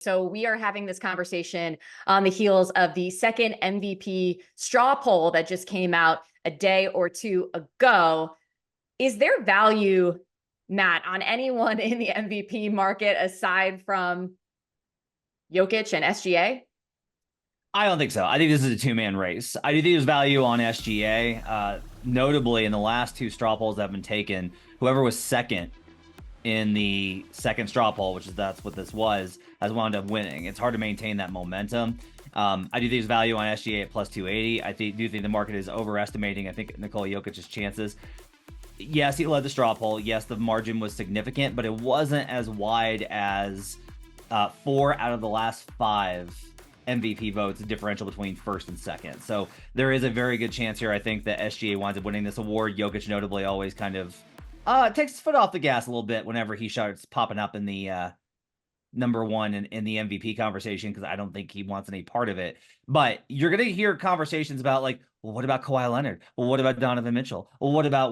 So we are having this conversation on the heels of the second MVP straw poll that just came out a day or two ago. Is there value, Matt, on anyone in the MVP market aside from Jokic and SGA? I don't think so. I think this is a two-man race. I do think there's value on SGA. Notably, in the last two straw polls that have been taken, whoever was second in the second straw poll, that's what this was, has wound up winning. It's hard to maintain that momentum. I do think there's value on SGA at plus 280. Do think the market is overestimating, I think, Nikola Jokic's chances. Yes, he led the straw poll. Yes, the margin was significant, but it wasn't as wide as 4 out of the last 5 MVP votes, differential between first and second. So there is a very good chance here, I think, that SGA winds up winning this award. Jokic notably always kind of takes his foot off the gas a little bit whenever he starts popping up in the number one in the MVP conversation, because I don't think he wants any part of it. But you're going to hear conversations about like, well, what about Kawhi Leonard? Well, what about Donovan Mitchell? Well, what about?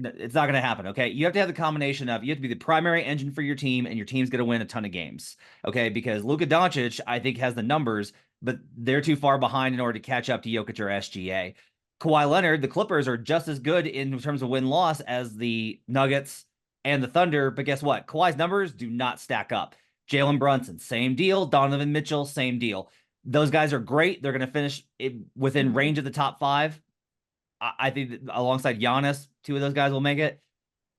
It's not going to happen, okay? You have to have the combination of, you have to be the primary engine for your team, and your team's going to win a ton of games, okay? Because Luka Doncic, I think, has the numbers, but they're too far behind in order to catch up to Jokic or SGA. Kawhi Leonard, the Clippers are just as good in terms of win-loss as the Nuggets and the Thunder, but guess what? Kawhi's numbers do not stack up. Jalen Brunson, same deal. Donovan Mitchell, same deal. Those guys are great. They're going to finish within range of the top 5. I think alongside Giannis, 2 of those guys will make it.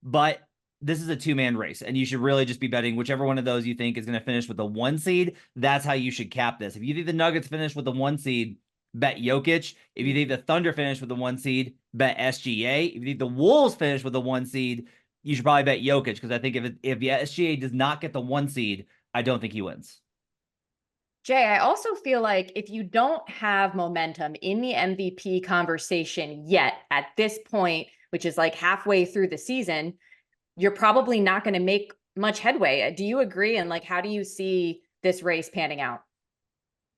But this is a two-man race, and you should really just be betting whichever one of those you think is going to finish with the 1 seed. That's how you should cap this. If you think the Nuggets finish with the 1 seed, bet Jokic. If you think the Thunder finish with the 1 seed, bet SGA. If you think the Wolves finish with the 1 seed, you should probably bet Jokic, because I think if the SGA does not get the 1 seed, I don't think he wins. Jay, I also feel like if you don't have momentum in the MVP conversation yet at this point, which is like halfway through the season, you're probably not going to make much headway. Do you agree? And like, how do you see this race panning out?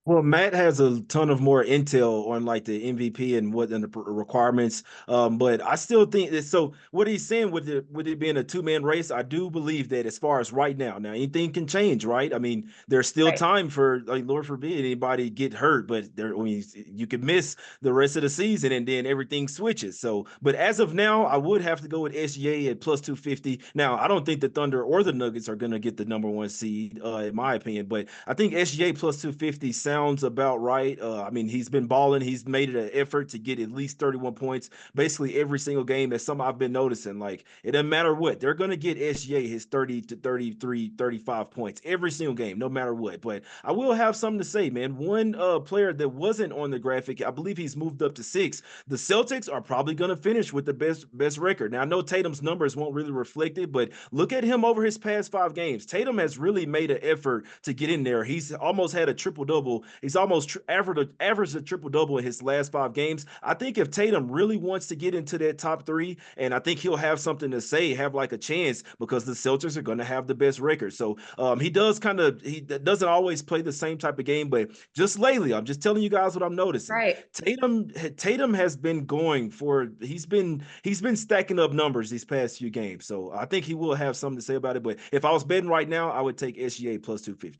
Well, Matt has a ton of more intel on like the MVP and what and the requirements. But I still think that, so what he's saying with it being a two-man race, I do believe that as far as right now anything can change, right? I mean, there's still Right. time for, like, Lord forbid anybody get hurt, but there, I mean, you could miss the rest of the season and then everything switches. So, but as of now, I would have to go with SGA at plus 250. Now, I don't think the Thunder or the Nuggets are going to get the number 1 seed, in my opinion, but I think SGA plus 250 sounds about right. I mean, he's been balling. He's made it an effort to get at least 31 points basically every single game. That's something I've been noticing. Like, it doesn't matter what. They're going to get SGA his 30 to 33, 35 points every single game, no matter what. But I will have something to say, man. One player that wasn't on the graphic, I believe he's moved up to 6. The Celtics are probably going to finish with the best record. Now, I know Tatum's numbers won't really reflect it, but look at him over his past 5 games. Tatum has really made an effort to get in there. He's almost had a triple-double. He's almost averaged a triple-double in his last 5 games. I think if Tatum really wants to get into that top 3, and I think he'll have something to say, have like a chance, because the Celtics are going to have the best record. So he doesn't always play the same type of game, but just lately, I'm just telling you guys what I'm noticing. Right. Tatum has been he's been stacking up numbers these past few games. So I think he will have something to say about it. But if I was betting right now, I would take SGA plus 250.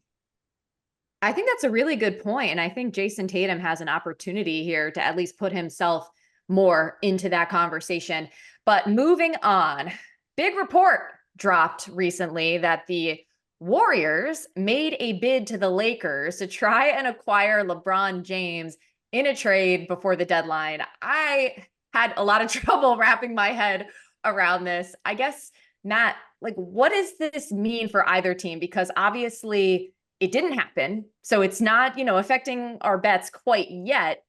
I think that's a really good point. And I think Jason Tatum has an opportunity here to at least put himself more into that conversation. But moving on, big report dropped recently that the Warriors made a bid to the Lakers to try and acquire LeBron James in a trade before the deadline. I had a lot of trouble wrapping my head around this. I guess, Matt, like, what does this mean for either team? Because obviously it didn't happen. So it's not, affecting our bets quite yet.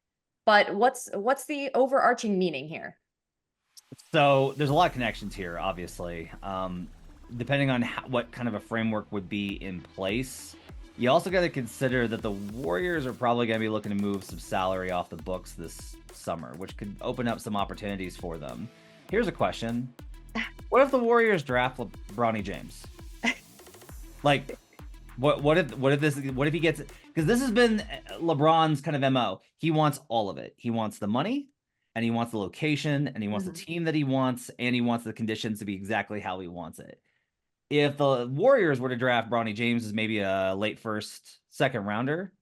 But what's the overarching meaning here? So there's a lot of connections here, obviously. Depending on what kind of a framework would be in place, you also got to consider that the Warriors are probably going to be looking to move some salary off the books this summer, which could open up some opportunities for them. Here's a question. What if the Warriors draft Bronny James? Like, what if he gets, because this has been LeBron's kind of MO. He wants all of it. He wants the money, and he wants the location, and he wants the team that he wants, and he wants the conditions to be exactly how he wants it. if the Warriors were to draft Bronny James as maybe a late first, second rounder,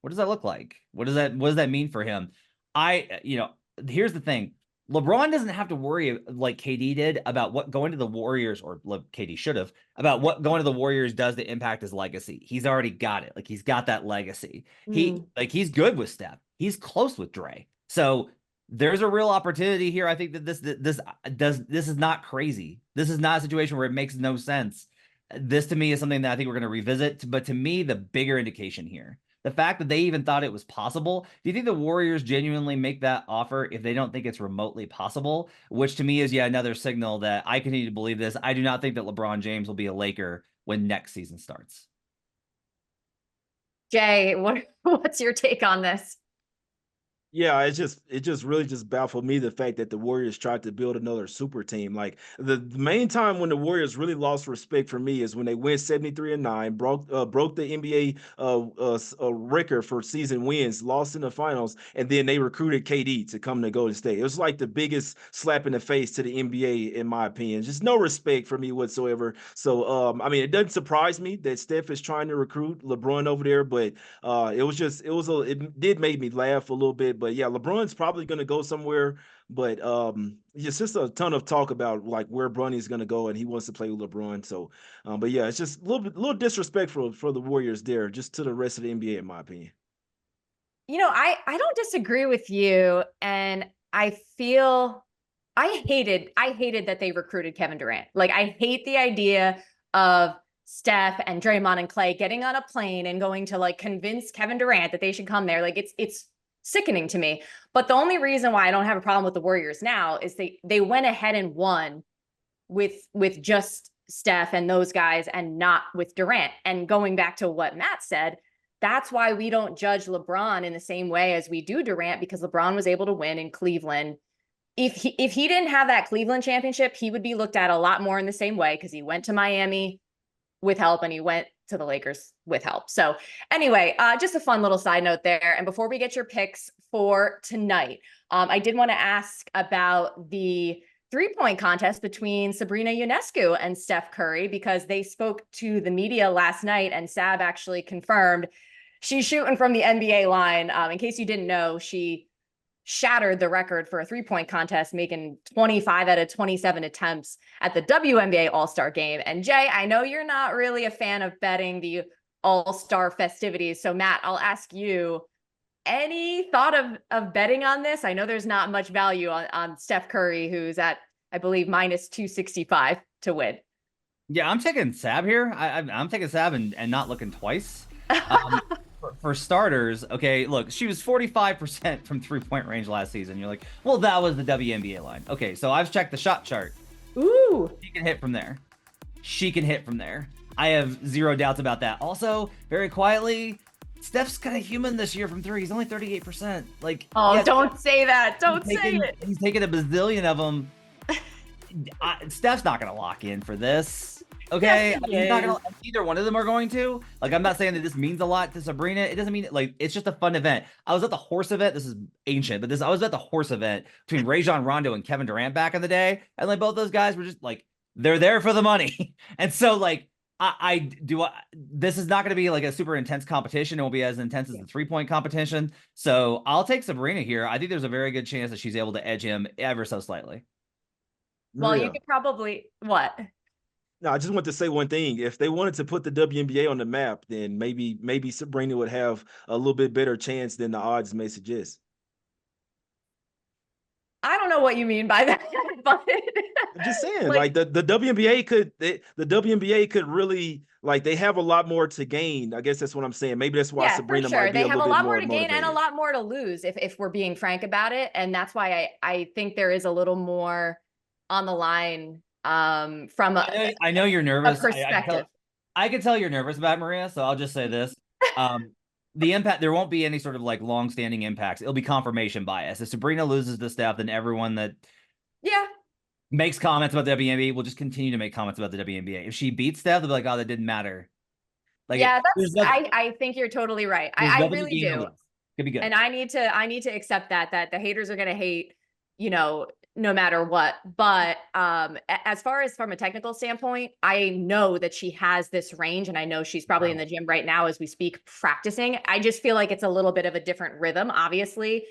what does that look like? What does that mean for him? Here's the thing. LeBron doesn't have to worry like KD did about what going to the Warriors, or KD should have, about what going to the Warriors does to impact his legacy. He's already got it. Like he's got that legacy. He's good with Steph. He's close with Dre. So there's a real opportunity here. I think that this is not crazy. This is not a situation where it makes no sense. This to me is something that I think we're going to revisit. But to me, the bigger indication here, the fact that they even thought it was possible. Do you think the Warriors genuinely make that offer if they don't think it's remotely possible? Which to me is yet another signal that I continue to believe this. I do not think that LeBron James will be a Laker when next season starts. Jay, what's your take on this? Yeah, it just really just baffled me the fact that the Warriors tried to build another super team. Like the main time when the Warriors really lost respect for me is when they went 73-9, broke the NBA record for season wins, lost in the finals, and then they recruited KD to come to Golden State. It was like the biggest slap in the face to the NBA, in my opinion. Just no respect for me whatsoever. So I mean, it doesn't surprise me that Steph is trying to recruit LeBron over there, but it did make me laugh a little bit. But yeah, LeBron's probably going to go somewhere. But it's just a ton of talk about like where Bronny's going to go, and he wants to play with LeBron. So, but yeah, it's just a little disrespectful for the Warriors there, just to the rest of the NBA, in my opinion. I don't disagree with you, and I feel I hated that they recruited Kevin Durant. Like I hate the idea of Steph and Draymond and Clay getting on a plane and going to like convince Kevin Durant that they should come there. Like it's sickening to me. But the only reason why I don't have a problem with the Warriors now is they went ahead and won with just Steph and those guys and not with Durant. And going back to what Matt said, that's why we don't judge LeBron in the same way as we do Durant, because LeBron was able to win in Cleveland. If he didn't have that Cleveland championship, he would be looked at a lot more in the same way because he went to Miami with help and he went to the Lakers with help. So anyway, just a fun little side note there. And before we get your picks for tonight, I did want to ask about the 3-point contest between Sabrina Ionescu and Steph Curry, because they spoke to the media last night and Sab actually confirmed she's shooting from the NBA line. In case you didn't know, she shattered the record for a 3-point contest, making 25 out of 27 attempts at the WNBA All-Star game. And Jay, I know you're not really a fan of betting the All-Star festivities. So Matt, I'll ask you, any thought of betting on this? I know there's not much value on Steph Curry, who's at, I believe, minus 265 to win. Yeah, I'm taking Sab here. I'm taking Sab and not looking twice. For starters, okay, look, she was 45% from 3-point range last season. You're like, well, that was the WNBA line. Okay, so I've checked the shot chart. Ooh. She can hit from there. She can hit from there. I have zero doubts about that. Also, very quietly, Steph's kind of human this year from 3. He's only 38%. Like, oh, yeah, don't say that. Don't say it. He's taking a bazillion of them. Steph's not going to lock in for this. Okay, yes, either one of them are going to. Like, I'm not saying that this means a lot to Sabrina. It doesn't mean like it's just a fun event. I was at the horse event. This is ancient, but I was at the horse event between Rajon Rondo and Kevin Durant back in the day, and like both those guys were just like they're there for the money, and so like this is not going to be like a super intense competition. It won't be as intense as the 3-point competition. So I'll take Sabrina here. I think there's a very good chance that she's able to edge him ever so slightly. Well, you could probably what? No, I just want to say one thing. If they wanted to put the WNBA on the map, then maybe Sabrina would have a little bit better chance than the odds may suggest. I don't know what you mean by that, but I'm just saying, like the WNBA could really, like, they have a lot more to gain. I guess that's what I'm saying. Maybe that's why Sabrina might be they have a lot more to motivated. gain and a lot more to lose if we're being frank about it. And that's why I think there is a little more on the line. From I know you're nervous. Perspective. I can tell you're nervous about Maria, so I'll just say this. The impact, there won't be any sort of like long-standing impacts. It'll be confirmation bias. If Sabrina loses the Steph, then everyone that makes comments about the WNBA will just continue to make comments about the WNBA. If she beats Steph, they'll be like, oh, that didn't matter. Like, yeah, I think you're totally right. I really do. Could be good. And I need to accept that the haters are gonna hate, no matter what. But as far as from a technical standpoint, I know that she has this range, and I know she's probably in the gym right now as we speak practicing. I just feel like it's a little bit of a different rhythm, obviously,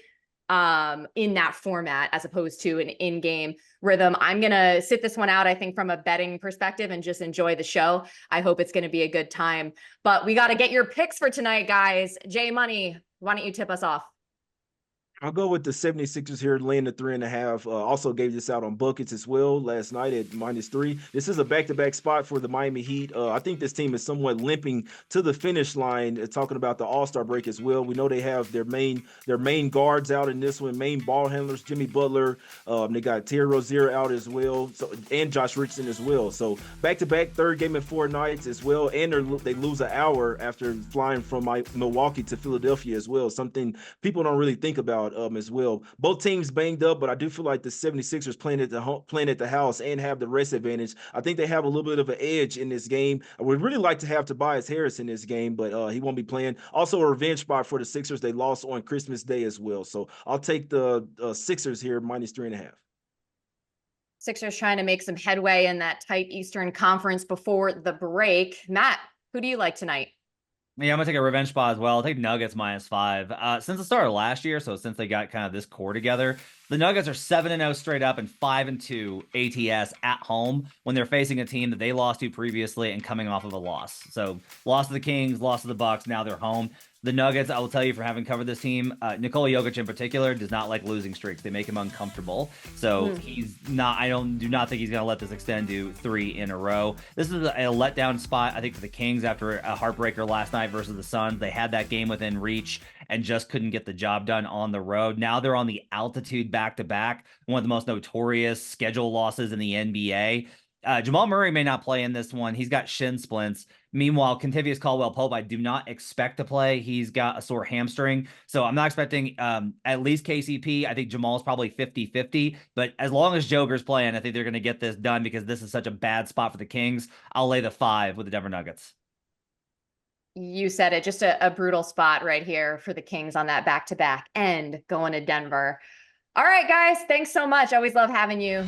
in that format as opposed to an in-game rhythm. I'm gonna sit this one out, I think, from a betting perspective and just enjoy the show. I hope it's gonna be a good time. But we got to get your picks for tonight, guys. Jay Money, why don't you tip us off? I'll go with the 76ers here, laying the 3.5. Also gave this out on buckets as well last night at -3. This is a back-to-back spot for the Miami Heat. I think this team is somewhat limping to the finish line. Talking about the All-Star break as well. We know they have their main guards out in this one, main ball handlers, Jimmy Butler. They got Terry Rozier out as well, so and Josh Richardson as well. So back-to-back, third game in 4 nights as well, and they lose an hour after flying from Milwaukee to Philadelphia as well. Something people don't really think about as well. Both teams banged up, but I do feel like the 76ers playing at the house and have the rest advantage. I think they have a little bit of an edge in this game. I would really like to have Tobias Harris in this game, but he won't be playing. Also, a revenge spot for the Sixers. They lost on Christmas Day as well. So I'll take the Sixers here, -3.5. Sixers trying to make some headway in that tight Eastern Conference before the break. Matt, who do you like tonight? Yeah, I'm gonna take a revenge spot as well. I'll take Nuggets -5. Since the start of last year, so since they got kind of this core together, the Nuggets are 7-0 straight up and 5-2 ATS at home when they're facing a team that they lost to previously and coming off of a loss. So lost to the Kings, lost to the Bucks, now they're home. The Nuggets, I will tell you for having covered this team, Nikola Jokic in particular does not like losing streaks. They make him uncomfortable. So he's not, do not think he's going to let this extend to 3 in a row. This is a letdown spot, I think, for the Kings after a heartbreaker last night versus the Suns. They had that game within reach and just couldn't get the job done on the road. Now they're on the altitude back-to-back, one of the most notorious schedule losses in the NBA. Jamal Murray may not play in this one. He's got shin splints. Meanwhile, Kentavious Caldwell-Pope, I do not expect to play. He's got a sore hamstring. So I'm not expecting at least KCP. I think Jamal's probably 50-50. But as long as Joker's playing, I think they're going to get this done because this is such a bad spot for the Kings. I'll lay the 5 with the Denver Nuggets. You said it, just a brutal spot right here for the Kings on that back-to-back and going to Denver. All right, guys, thanks so much. Always love having you.